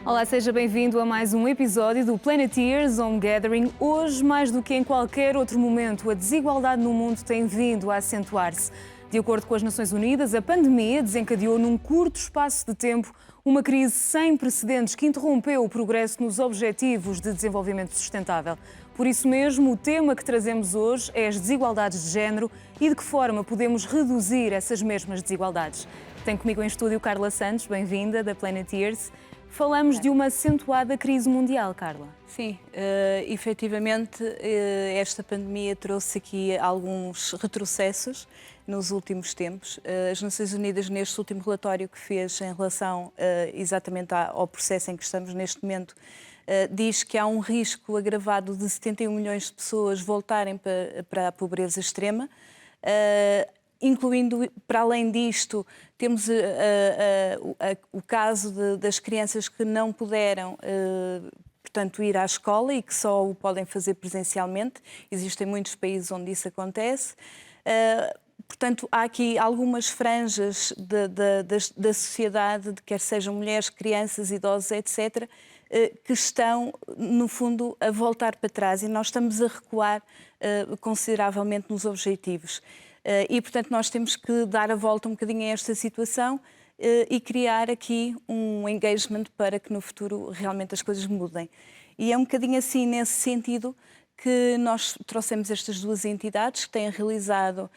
Olá, seja bem-vindo a mais um episódio do Planeteers Home Gathering. Hoje, mais do que em qualquer outro momento, a desigualdade no mundo tem vindo a acentuar-se. De acordo com as Nações Unidas, a pandemia desencadeou num curto espaço de tempo uma crise sem precedentes que interrompeu o progresso nos Objetivos de Desenvolvimento Sustentável. Por isso mesmo, o tema que trazemos hoje é as desigualdades de género e de que forma podemos reduzir essas mesmas desigualdades. Tenho comigo em estúdio Carla Santos, bem-vinda, da Planeteers. Falamos de uma acentuada crise mundial, Carla. Sim, efetivamente esta pandemia trouxe aqui alguns retrocessos nos últimos tempos. As Nações Unidas, neste último relatório que fez em relação exatamente ao processo em que estamos neste momento, diz que há um risco agravado de 71 milhões de pessoas voltarem para a pobreza extrema. Incluindo, para além disto, temos o caso das crianças que não puderam, portanto, ir à escola e que só o podem fazer presencialmente. Existem muitos países onde isso acontece. Portanto, há aqui algumas franjas da sociedade, quer sejam mulheres, crianças, idosos, etc., que estão, no fundo, a voltar para trás e nós estamos a recuar consideravelmente nos objetivos. E, portanto, nós temos que dar a volta um bocadinho a esta situação e criar aqui um engagement para que no futuro realmente as coisas mudem. E é um bocadinho assim, nesse sentido, que nós trouxemos estas duas entidades que têm realizado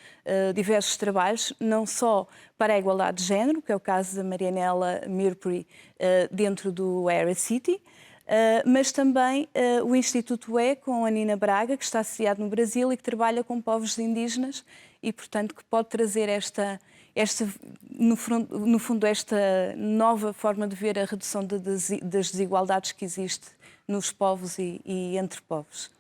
diversos trabalhos, não só para a igualdade de género, que é o caso da Marianela Mirpuri, dentro do EraCity, mas também o Instituto E, com a Nina Braga, que está associado no Brasil e que trabalha com povos indígenas e, portanto, que pode trazer no fundo, esta nova forma de ver a redução das desigualdades que existe nos povos e entre povos.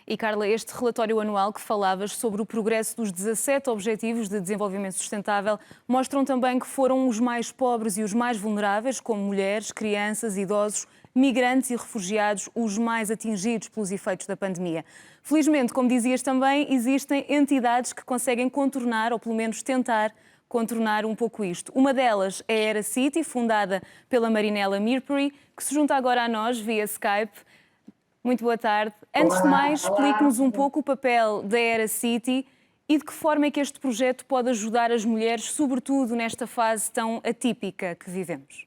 E, Carla, este relatório anual que falavas sobre o progresso dos 17 Objetivos de Desenvolvimento Sustentável mostram também que foram os mais pobres e os mais vulneráveis, como mulheres, crianças, idosos, migrantes e refugiados, os mais atingidos pelos efeitos da pandemia. Felizmente, como dizias também, existem entidades que conseguem contornar, ou pelo menos tentar contornar um pouco isto. Uma delas é a EraCity, fundada pela Marianela Mirpuri, que se junta agora a nós via Skype. Muito boa tarde. Antes de mais, explique-nos um pouco o papel da EraCity e de que forma é que este projeto pode ajudar as mulheres, sobretudo nesta fase tão atípica que vivemos.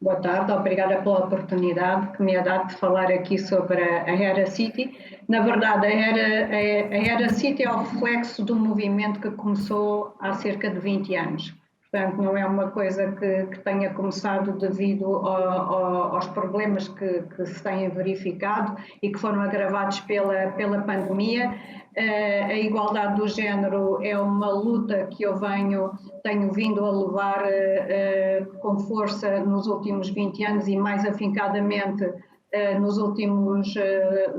Boa tarde, obrigada pela oportunidade que me é dado de falar aqui sobre a EraCity. Na verdade, a EraCity é o reflexo do movimento que começou há cerca de 20 anos. Portanto, não é uma coisa que tenha começado devido aos problemas que se têm verificado e que foram agravados pela pandemia. A igualdade do género é uma luta que eu tenho vindo a levar com força nos últimos 20 anos e mais afincadamente nos últimos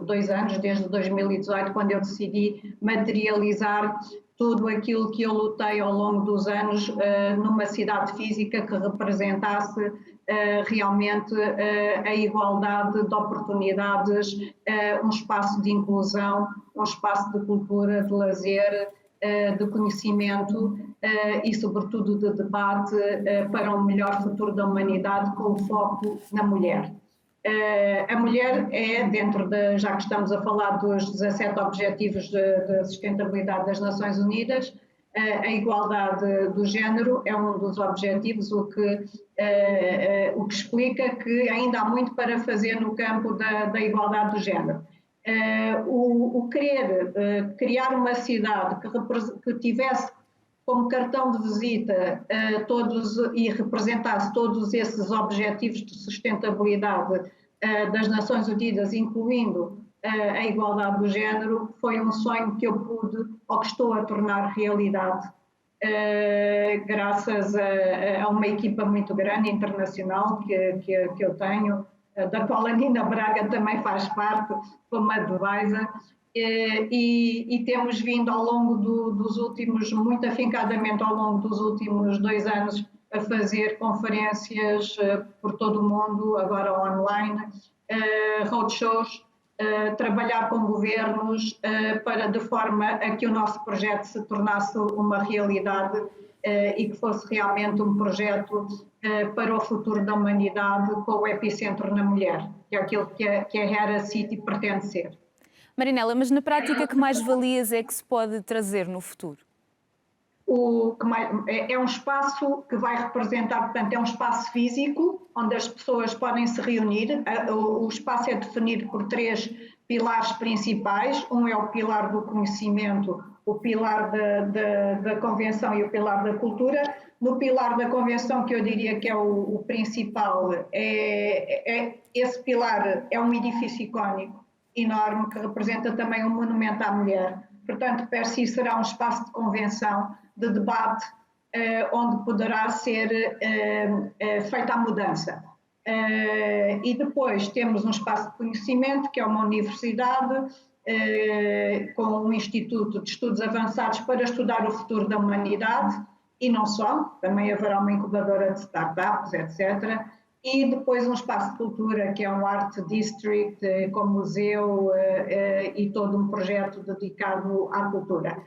2 anos, desde 2018, quando eu decidi materializar tudo aquilo que eu lutei ao longo dos anos numa cidade física que representasse realmente a igualdade de oportunidades, um espaço de inclusão, um espaço de cultura, de lazer, de conhecimento e, sobretudo, de debate para um melhor futuro da humanidade com o foco na mulher. A mulher é, já que estamos a falar dos 17 Objetivos de Sustentabilidade das Nações Unidas, a igualdade do género é um dos objetivos, o que explica que ainda há muito para fazer no campo da igualdade do género. O querer criar uma cidade que tivesse como cartão de visita e representasse todos esses objetivos de sustentabilidade das Nações Unidas, incluindo a igualdade do género, foi um sonho que eu pude ou que estou a tornar realidade graças a uma equipa muito grande, internacional, que eu tenho, da qual a Nina Braga também faz parte como advisor. E temos vindo ao longo dos últimos, muito afincadamente ao longo dos últimos 2 anos, a fazer conferências por todo o mundo, agora online, roadshows, trabalhar com governos de forma a que o nosso projeto se tornasse uma realidade e que fosse realmente um projeto para o futuro da humanidade com o epicentro na mulher, que é aquilo que a Hera City pretende ser. Marinela, mas na prática, que mais-valias é que se pode trazer no futuro? É um espaço que vai representar, portanto, é um espaço físico onde as pessoas podem se reunir. O espaço é definido por 3 pilares principais. Um é o pilar do conhecimento, o pilar da convenção e o pilar da cultura. No pilar da convenção, que eu diria que é o principal, esse pilar é um edifício icónico enorme que representa também um monumento à mulher. Portanto, per si será um espaço de convenção, de debate, onde poderá ser feita a mudança. E depois temos um espaço de conhecimento, que é uma universidade, com um instituto de estudos avançados para estudar o futuro da humanidade, e não só, também haverá uma incubadora de startups, etc., e depois um espaço de cultura, que é um Art District, com museu e todo um projeto dedicado à cultura.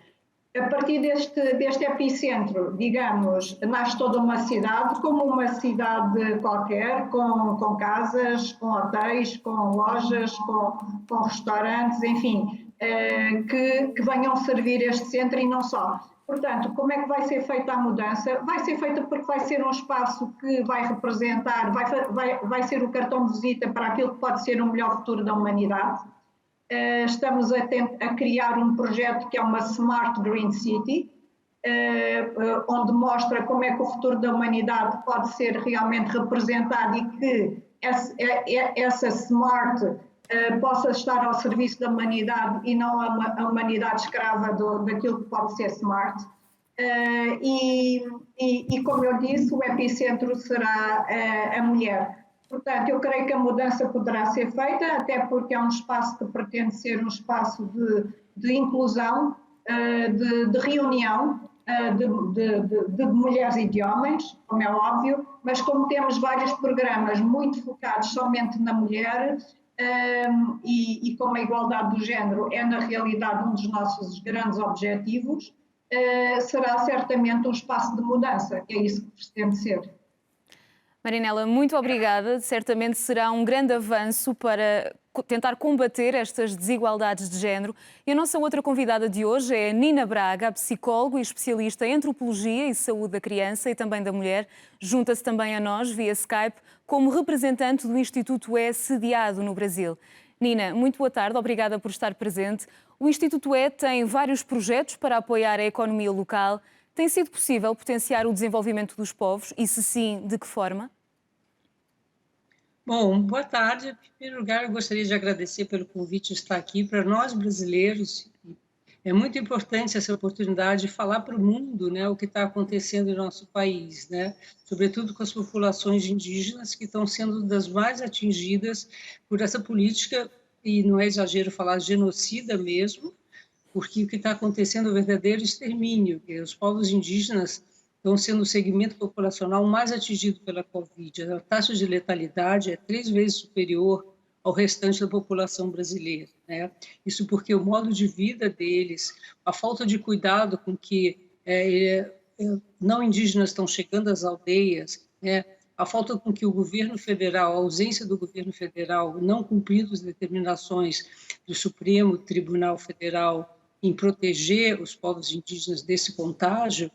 A partir deste epicentro, digamos, nasce toda uma cidade, como uma cidade qualquer, com casas, com hotéis, com lojas, com restaurantes, enfim, que venham servir este centro e não só. Portanto, como é que vai ser feita a mudança? Vai ser feita porque vai ser um espaço que vai representar, vai ser o cartão de visita para aquilo que pode ser o melhor futuro da humanidade. Estamos a criar um projeto que é uma Smart Green City, onde mostra como é que o futuro da humanidade pode ser realmente representado e que essa Smart possa estar ao serviço da humanidade e não a humanidade escrava daquilo que pode ser smart. E como eu disse, o epicentro será a mulher. Portanto, eu creio que a mudança poderá ser feita, até porque é um espaço que pretende ser um espaço de inclusão, de reunião de mulheres e de homens, como é óbvio, mas como temos vários programas muito focados somente na mulher, e como a igualdade do género é, na realidade, um dos nossos grandes objetivos, será certamente um espaço de mudança, que é isso que pretende ser. Marinela, muito obrigada. Certamente será um grande avanço para tentar combater estas desigualdades de género. E a nossa outra convidada de hoje é a Nina Braga, psicóloga e especialista em antropologia e saúde da criança e também da mulher. Junta-se também a nós via Skype como representante do Instituto E sediado no Brasil. Nina, muito boa tarde, obrigada por estar presente. O Instituto E tem vários projetos para apoiar a economia local. Tem sido possível potenciar o desenvolvimento dos povos e, se sim, de que forma? Bom, boa tarde. Em primeiro lugar, eu gostaria de agradecer pelo convite de estar aqui. Para nós, brasileiros, é muito importante essa oportunidade de falar para o mundo, né, o que está acontecendo no nosso país, né, sobretudo com as populações indígenas, que estão sendo das mais atingidas por essa política, e não é exagero falar genocida mesmo, porque o que está acontecendo é um verdadeiro extermínio, que os povos indígenas estão sendo o segmento populacional mais atingido pela Covid. A taxa de letalidade é 3 vezes superior ao restante da população brasileira, né? Isso porque o modo de vida deles, a falta de cuidado com que não indígenas estão chegando às aldeias, né? A falta com que o governo federal, a ausência do governo federal, não cumprindo as determinações do Supremo Tribunal Federal em proteger os povos indígenas desse contágio,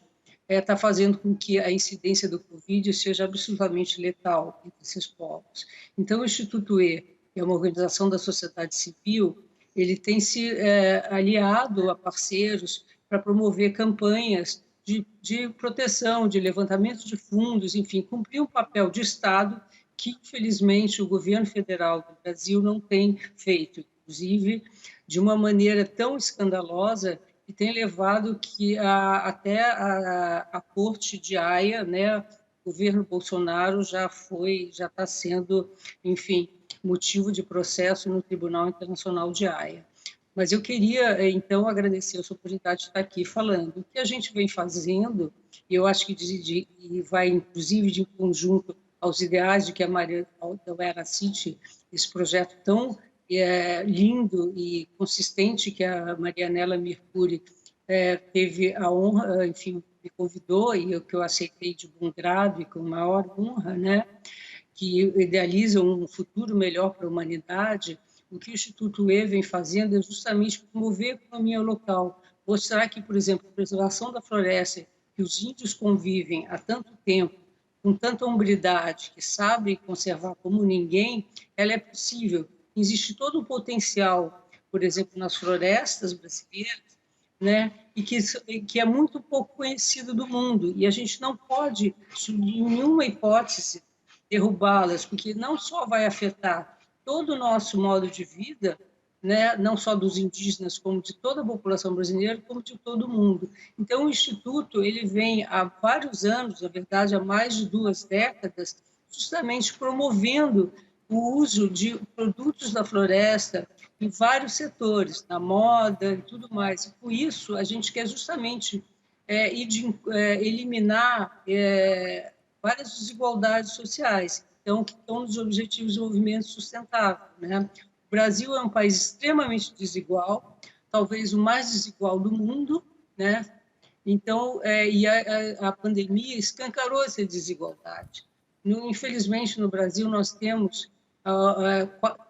está fazendo com que a incidência do Covid seja absolutamente letal entre esses povos. Então, o Instituto E, que é uma organização da sociedade civil, ele tem se aliado a parceiros para promover campanhas de proteção, de levantamento de fundos, enfim, cumprir um papel de Estado que, infelizmente, o governo federal do Brasil não tem feito, inclusive de uma maneira tão escandalosa que tem levado que até a Corte de Haia, né, o governo Bolsonaro já está sendo, enfim, motivo de processo no Tribunal Internacional de Haia. Mas eu queria, então, agradecer a sua oportunidade de estar aqui falando. O que a gente vem fazendo, e eu acho que vai, inclusive, de conjunto aos ideais de que a Hera City, esse projeto tão lindo e consistente que a Marianela Mercuri teve a honra, enfim, me convidou e que eu aceitei de bom grado e com maior honra, né, que idealiza um futuro melhor para a humanidade. O que o Instituto E vem fazendo é justamente promover a economia local, mostrar que, por exemplo, a preservação da floresta, que os índios convivem há tanto tempo, com tanta hombridade, que sabem conservar como ninguém, ela é possível. Existe todo um potencial, por exemplo, nas florestas brasileiras, né, e que é muito pouco conhecido do mundo. E a gente não pode, sob nenhuma hipótese, derrubá-las, porque não só vai afetar todo o nosso modo de vida, né, não só dos indígenas, como de toda a população brasileira, como de todo o mundo. Então, o Instituto ele vem há vários anos, na verdade, há mais de 2 décadas, justamente promovendo o uso de produtos da floresta em vários setores, na moda e tudo mais. E, por isso, a gente quer justamente eliminar várias desigualdades sociais, então, que estão nos Objetivos de Desenvolvimento Sustentável, né? O Brasil é um país extremamente desigual, talvez o mais desigual do mundo, né? Então, a pandemia escancarou essa desigualdade. Infelizmente, no Brasil, nós temos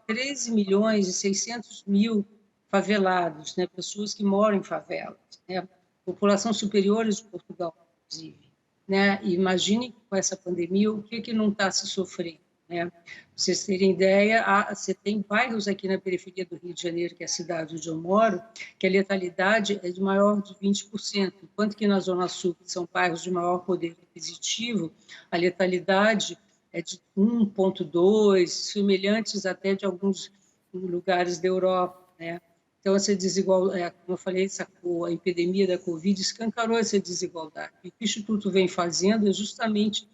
13 milhões e 600 mil favelados, né? Pessoas que moram em favelas, né? População superior de Portugal, inclusive. Né? Imagine com essa pandemia o que não está se sofrendo. Né? Para vocês terem ideia, você tem bairros aqui na periferia do Rio de Janeiro, que é a cidade onde eu moro, que a letalidade é de maior de 20%, enquanto que na Zona Sul, que são bairros de maior poder aquisitivo, a letalidade é de 1,2, semelhantes até de alguns lugares da Europa. Né? Então, essa desigualdade, como eu falei, a epidemia da Covid escancarou essa desigualdade. E o que o Instituto vem fazendo é justamente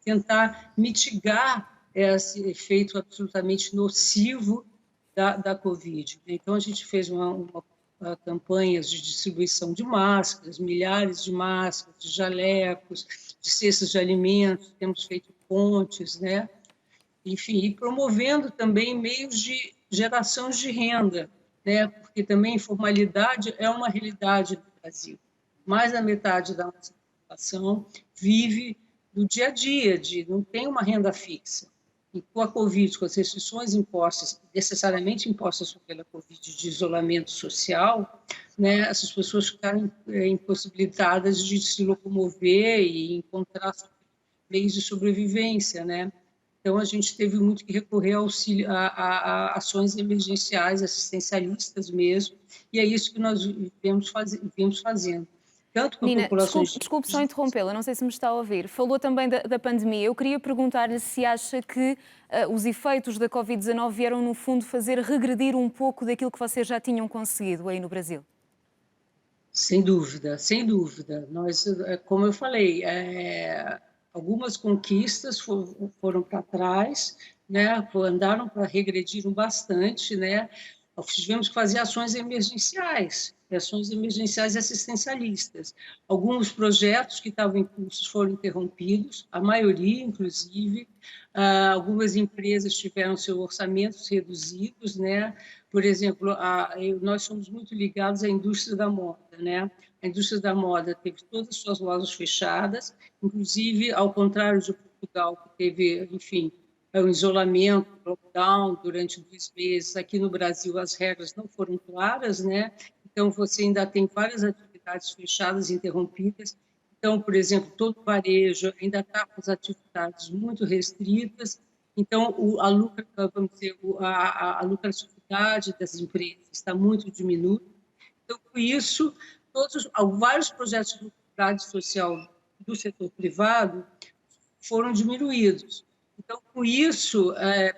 tentar mitigar esse efeito absolutamente nocivo da Covid. Então, a gente fez uma campanhas de distribuição de máscaras, milhares de máscaras, de jalecos, de cestas de alimentos, temos feito pontes, né? Enfim, e promovendo também meios de geração de renda, né? Porque também informalidade é uma realidade no Brasil. Mais da metade da nossa população vive do dia a dia, não tem uma renda fixa. E com a Covid, com as restrições impostas, necessariamente impostas pela Covid de isolamento social, né, essas pessoas ficaram impossibilitadas de se locomover e encontrar meios de sobrevivência, né? Então, a gente teve muito que recorrer a ações emergenciais, assistencialistas mesmo, e é isso que nós viemos fazendo. Tanto com Nina, populações... desculpe só interrompê-la, não sei se me está a ouvir. Falou também da pandemia. Eu queria perguntar-lhe se acha que os efeitos da Covid-19 vieram, no fundo, fazer regredir um pouco daquilo que vocês já tinham conseguido aí no Brasil. Sem dúvida, sem dúvida. Nós, como eu falei, algumas conquistas foram para trás, né? Andaram para regrediram bastante, né? Tivemos que fazer ações emergenciais assistencialistas. Alguns projetos que estavam em curso foram interrompidos, a maioria, inclusive. Algumas empresas tiveram seus orçamentos reduzidos, né? Por exemplo, nós somos muito ligados à indústria da moda, né? A indústria da moda teve todas as suas lojas fechadas, inclusive, ao contrário de Portugal, que teve, enfim, um isolamento, lockdown durante 2 meses. Aqui no Brasil as regras não foram claras, né? Então você ainda tem várias atividades fechadas, interrompidas. Então, por exemplo, todo o varejo ainda está com as atividades muito restritas. Então, a lucratividade das empresas está muito diminuída. Então, com isso, vários projetos de lucratividade social do setor privado foram diminuídos. Então, com isso,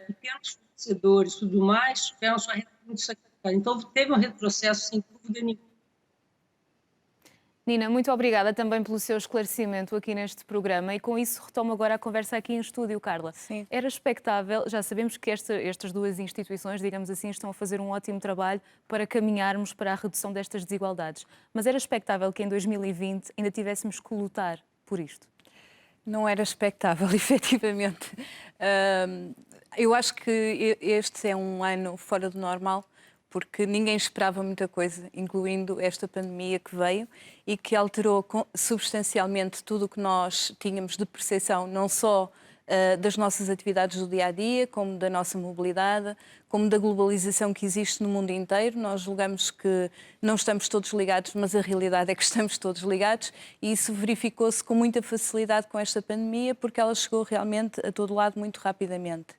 pequenos fornecedores e tudo mais tiveram sua renda muito sacrificada. Então, teve um retrocesso, sem dúvida nenhuma. Nina, muito obrigada também pelo seu esclarecimento aqui neste programa e com isso retomo agora a conversa aqui em estúdio, Carla. Sim. Era expectável, já sabemos que estas 2 instituições, digamos assim, estão a fazer um ótimo trabalho para caminharmos para a redução destas desigualdades, mas era expectável que em 2020 ainda tivéssemos que lutar por isto? Não era expectável, efetivamente. Eu acho que este é um ano fora do normal, porque ninguém esperava muita coisa, incluindo esta pandemia que veio e que alterou substancialmente tudo o que nós tínhamos de percepção, não só das nossas atividades do dia-a-dia, como da nossa mobilidade, como da globalização que existe no mundo inteiro. Nós julgamos que não estamos todos ligados, mas a realidade é que estamos todos ligados, e isso verificou-se com muita facilidade com esta pandemia, porque ela chegou realmente a todo lado muito rapidamente.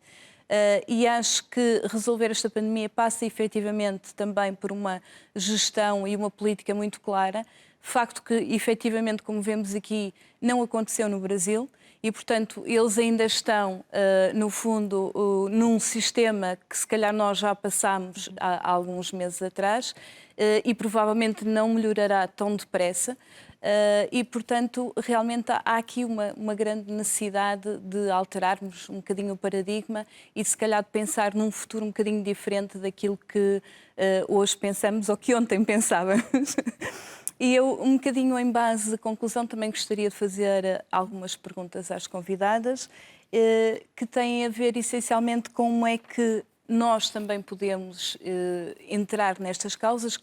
E acho que resolver esta pandemia passa efetivamente também por uma gestão e uma política muito clara, facto que efetivamente, como vemos aqui, não aconteceu no Brasil. E, portanto, eles ainda estão, no fundo, num sistema que se calhar nós já passámos há alguns meses atrás e provavelmente não melhorará tão depressa. E, portanto, realmente há aqui uma grande necessidade de alterarmos um bocadinho o paradigma e, se calhar, de pensar num futuro um bocadinho diferente daquilo que hoje pensamos ou que ontem pensávamos. E eu, um bocadinho em base de conclusão, também gostaria de fazer algumas perguntas às convidadas, que têm a ver essencialmente com como é que nós também podemos entrar nestas causas,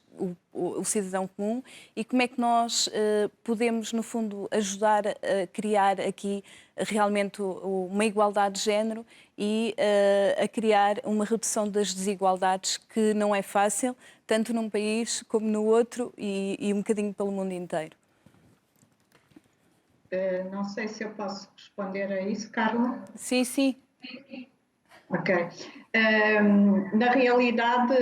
o cidadão comum, e como é que nós podemos, no fundo, ajudar a criar aqui realmente uma igualdade de género e a criar uma redução das desigualdades, que não é fácil, tanto num país como no outro e um bocadinho pelo mundo inteiro. Não sei se eu posso responder a isso, Carla. Sim, sim. Ok. Na realidade,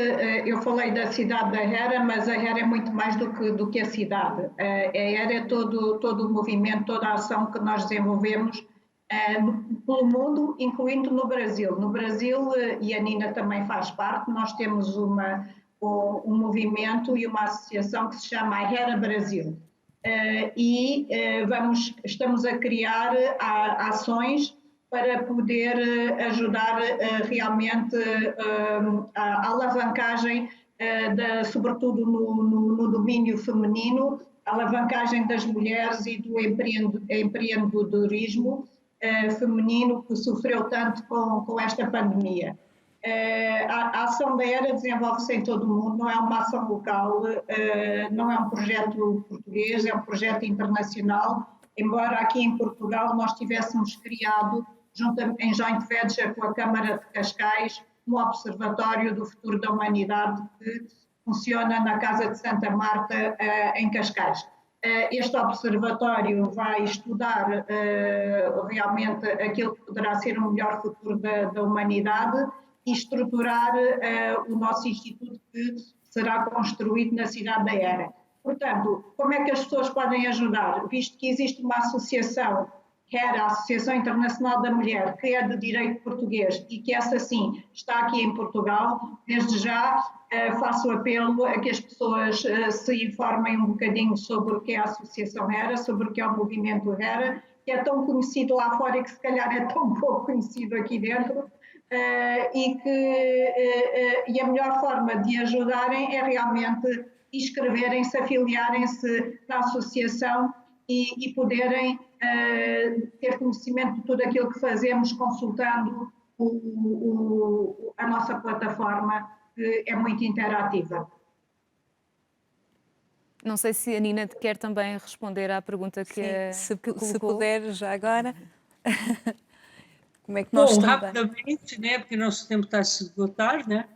eu falei da cidade da Hera, mas a Hera é muito mais do que a cidade. A Hera é todo o movimento, toda a ação que nós desenvolvemos pelo mundo, incluindo no Brasil. No Brasil, e a Nina também faz parte, nós temos um movimento e uma associação que se chama a Hera Brasil. Estamos a criar ações para poder ajudar realmente a alavancagem, sobretudo no domínio feminino, a alavancagem das mulheres e do empreendedorismo feminino, que sofreu tanto com esta pandemia. A ação da Hera desenvolve-se em todo o mundo, não é uma ação local, não é um projeto português, é um projeto internacional, embora aqui em Portugal nós tivéssemos criado, em joint venture com a Câmara de Cascais, um observatório do futuro da humanidade que funciona na Casa de Santa Marta, em Cascais. Este observatório vai estudar realmente aquilo que poderá ser o melhor futuro da humanidade e estruturar o nosso instituto, que será construído na cidade da Hera. Portanto, como é que as pessoas podem ajudar? Visto que existe uma associação, HERA, a Associação Internacional da Mulher, que é de direito português e que essa sim está aqui em Portugal, desde já faço apelo a que as pessoas se informem um bocadinho sobre o que é a Associação HERA, sobre o que é o movimento HERA, que é tão conhecido lá fora e que se calhar é tão pouco conhecido aqui dentro, e a melhor forma de ajudarem é realmente inscreverem-se, afiliarem-se na associação e poderem ter conhecimento de tudo aquilo que fazemos, consultando a nossa plataforma, que é muito interativa. Não sei se a Nina quer também responder à pergunta que colocou. Se puder, já agora. Como é que nós Bom, também... rapidamente, né, porque nosso tempo está a se esgotar, né?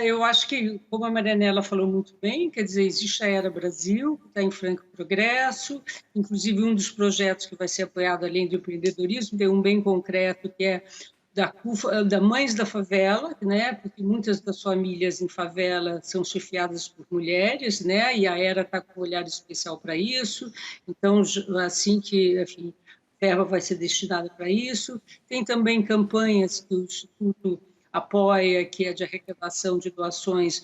Eu acho que, como a Marianela falou muito bem, quer dizer, existe a Hera Brasil, que está em franco progresso, inclusive um dos projetos que vai ser apoiado além do empreendedorismo, tem um bem concreto que é da Mães da Favela, né, porque muitas das famílias em favela são chefiadas por mulheres, né, e a Hera está com um olhar especial para isso, então, assim que, enfim, verba vai ser destinada para isso. Tem também campanhas que o Instituto apoia, que é de arrecadação de doações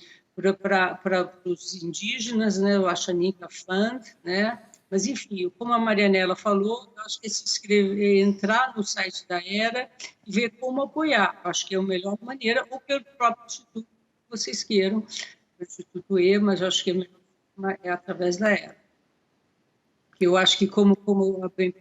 para os indígenas, né, o Achanica Fund, né? Mas, enfim, como a Marianela falou, acho que se inscrever, entrar no site da Hera e ver como apoiar. Acho que é a melhor maneira, ou pelo próprio Instituto, que vocês queiram, o Instituto E, mas acho que a melhor forma é através da Hera. Eu acho que, como bem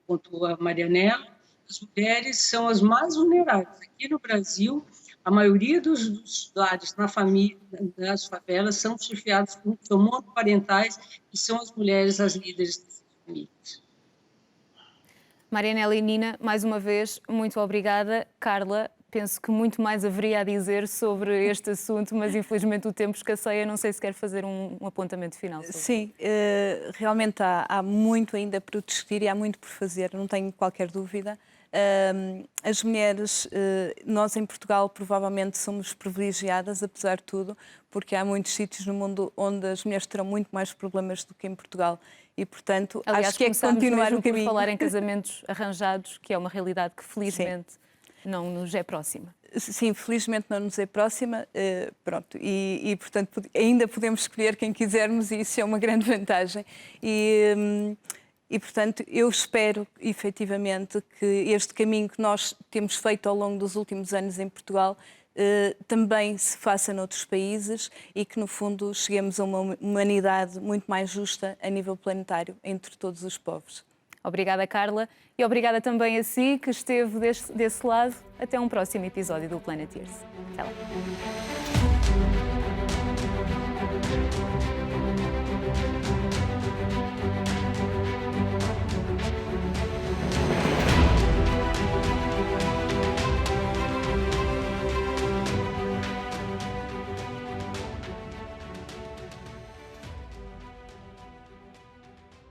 pontuou a Marianela, as mulheres são as mais vulneráveis. Aqui no Brasil, A maioria dos lares na família, das favelas, são chefiados, são monoparentais, e são as mulheres as líderes dessas famílias. Marianela e Nina, mais uma vez, muito obrigada. Carla, penso que muito mais haveria a dizer sobre este assunto, mas infelizmente o tempo escasseia. Não sei se quer fazer um apontamento final sobre isso. Sim, realmente há muito ainda por discutir e há muito por fazer, não tenho qualquer dúvida. As mulheres, nós em Portugal provavelmente somos privilegiadas, apesar de tudo, porque há muitos sítios no mundo onde as mulheres terão muito mais problemas do que em Portugal. E, portanto, Aliás, acho que é começámos continuar mesmo o caminho. por falar em casamentos arranjados, que é uma realidade que felizmente não nos é próxima. Sim, felizmente não nos é próxima, pronto, e portanto ainda podemos escolher quem quisermos e isso é uma grande vantagem. E portanto eu espero efetivamente que este caminho que nós temos feito ao longo dos últimos anos em Portugal também se faça noutros países e que no fundo cheguemos a uma humanidade muito mais justa a nível planetário entre todos os povos. Obrigada, Carla, e obrigada também a si que esteve desse lado. Até um próximo episódio do Planet Earth. Até lá.